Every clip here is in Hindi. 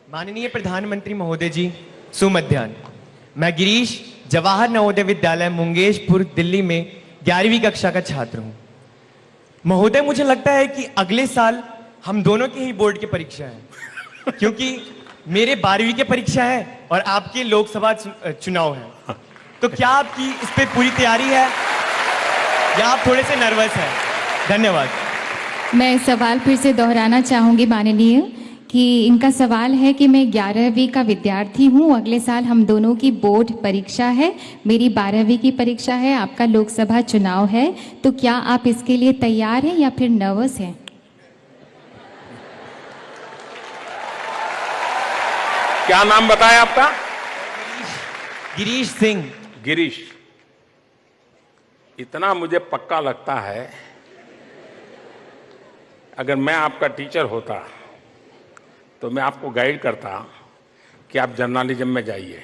माननीय प्रधानमंत्री महोदय जी, सुमध्याह्न। मैं गिरीश जवाहर नवोदय विद्यालय मुंगेशपुर दिल्ली में 11वीं कक्षा का छात्र हूं। महोदय, मुझे लगता है कि अगले साल हम दोनों की ही बोर्ड की परीक्षा है, क्योंकि मेरे 12वीं की परीक्षा है और आपके लोकसभा चुनाव है। तो क्या आपकी इस पे पूरी तैयारी है या आप थोड़े से नर्वस हैं? धन्यवाद। मैं सवाल फिर से दोहराना चाहूँगी माननीय कि इनका सवाल है कि मैं 11वीं का विद्यार्थी हूँ, अगले साल हम दोनों की बोर्ड परीक्षा है, मेरी 12वीं की परीक्षा है, आपका लोकसभा चुनाव है, तो क्या आप इसके लिए तैयार हैं या फिर नर्वस हैं? क्या नाम बताया आपका? गिरीश सिंह। गिरीश। इतना मुझे पक्का लगता है, अगर मैं आपका टीचर होता तो मैं आपको गाइड करता कि आप जर्नलिज्म में जाइए,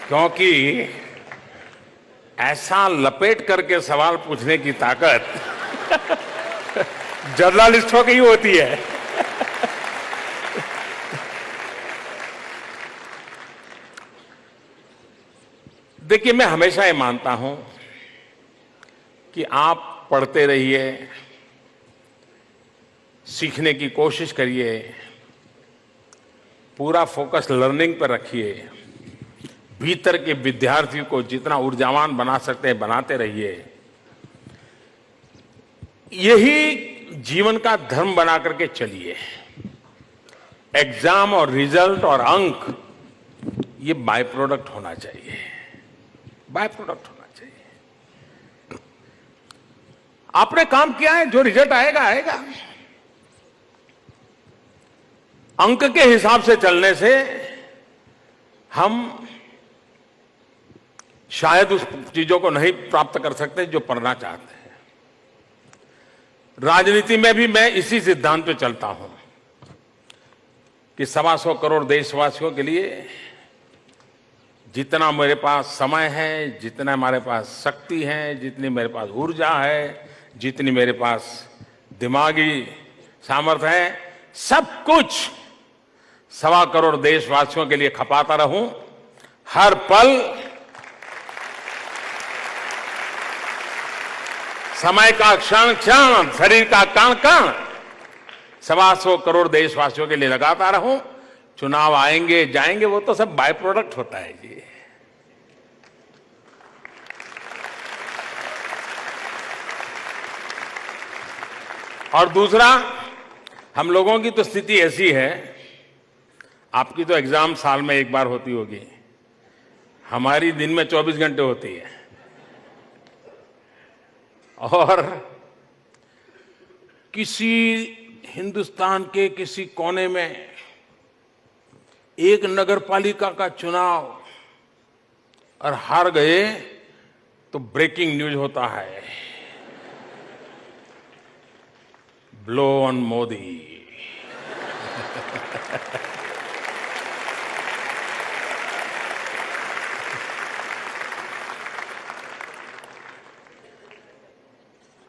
क्योंकि ऐसा लपेट करके सवाल पूछने की ताकत जर्नलिस्टों की ही होती है। देखिए, मैं हमेशा ये मानता हूं कि आप पढ़ते रहिए, सीखने की कोशिश करिए, पूरा फोकस लर्निंग पर रखिए, भीतर के विद्यार्थियों को जितना ऊर्जावान बना सकते हैं बनाते रहिए। यही जीवन का धर्म बना करके चलिए। एग्जाम और रिजल्ट और अंक ये बाय प्रोडक्ट होना चाहिए, बाय प्रोडक्ट होना चाहिए। आपने काम किया है, जो रिजल्ट आएगा आएगा। अंक के हिसाब से चलने से हम शायद उस चीजों को नहीं प्राप्त कर सकते जो पढ़ना चाहते हैं। राजनीति में भी मैं इसी सिद्धांत पे चलता हूं कि 125 करोड़ देशवासियों के लिए जितना मेरे पास समय है, जितना हमारे पास शक्ति है, जितनी मेरे पास ऊर्जा है, जितनी मेरे पास दिमागी सामर्थ्य है, सब कुछ 125 करोड़ देशवासियों के लिए खपाता रहूं। हर पल समय का क्षण क्षण, शरीर का कण कण 125 करोड़ देशवासियों के लिए लगाता रहूं। चुनाव आएंगे जाएंगे, वो तो सब बाय प्रोडक्ट होता है जी। और दूसरा, हम लोगों की तो स्थिति ऐसी है, आपकी तो एग्जाम साल में एक बार होती होगी, हमारी दिन में 24 घंटे होती है। और किसी हिंदुस्तान के किसी कोने में एक नगर पालिका का चुनाव और हार गए तो ब्रेकिंग न्यूज होता है, ब्लो ऑन मोदी।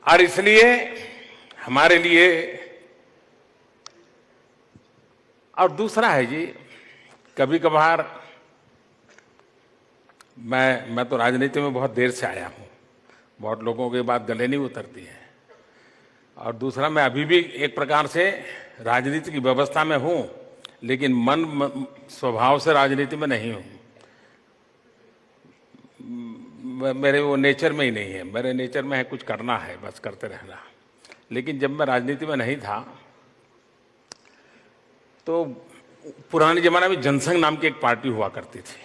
और इसलिए हमारे लिए, और दूसरा है जी, कभी कभार मैं तो राजनीति में बहुत देर से आया हूं, बहुत लोगों की बात गले नहीं उतरती है। और दूसरा, मैं अभी भी एक प्रकार से राजनीति की व्यवस्था में हूं, लेकिन मन स्वभाव से राजनीति में नहीं हूं। मेरे वो नेचर में ही नहीं है। मेरे नेचर में है कुछ करना है, बस करते रहना। लेकिन जब मैं राजनीति में नहीं था तो पुराने जमाने में जनसंघ नाम की एक पार्टी हुआ करती थी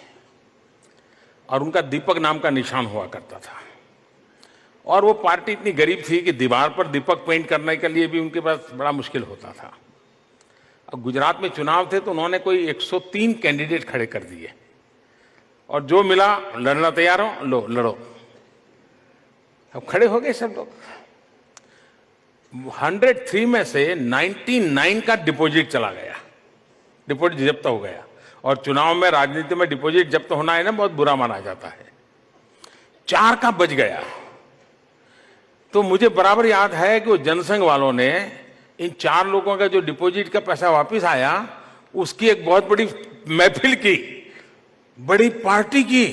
और उनका दीपक नाम का निशान हुआ करता था। और वो पार्टी इतनी गरीब थी कि दीवार पर दीपक पेंट करने के लिए भी उनके पास बड़ा मुश्किल होता था। अब गुजरात में चुनाव थे तो उन्होंने कोई 103 कैंडिडेट खड़े कर दिए और जो मिला, लड़ना तैयार हो, लो लड़ो। अब खड़े हो गए सब लोग। 103 में से 99 का डिपॉजिट चला गया, डिपॉजिट जब्त हो गया। और चुनाव में, राजनीति में डिपॉजिट जब्त होना है ना, बहुत बुरा माना जाता है। 4 का बच गया। तो मुझे बराबर याद है कि वो जनसंघ वालों ने इन 4 लोगों का जो डिपॉजिट का पैसा वापस आया, उसकी एक बहुत बड़ी महफिल की, बड़ी पार्टी की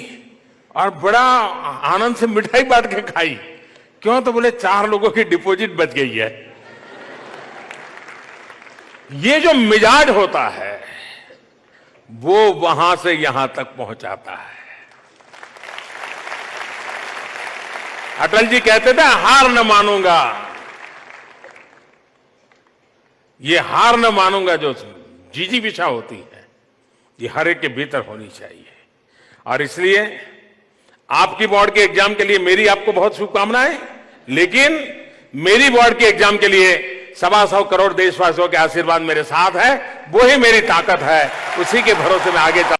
और बड़ा आनंद से मिठाई बांट के खाई। क्यों? तो बोले 4 लोगों की डिपॉजिट बच गई है। ये जो मिजाज होता है वो वहां से यहां तक पहुंचाता है। अटल जी कहते थे हार न मानूंगा, ये हार न मानूंगा जो जिजीविषा होती है, ये हर एक के भीतर होनी चाहिए। और इसलिए आपकी बोर्ड के एग्जाम के लिए मेरी आपको बहुत शुभकामनाएं, लेकिन मेरी बोर्ड के एग्जाम के लिए 125 करोड़ देशवासियों के आशीर्वाद मेरे साथ है, वो ही मेरी ताकत है, उसी के भरोसे में आगे चल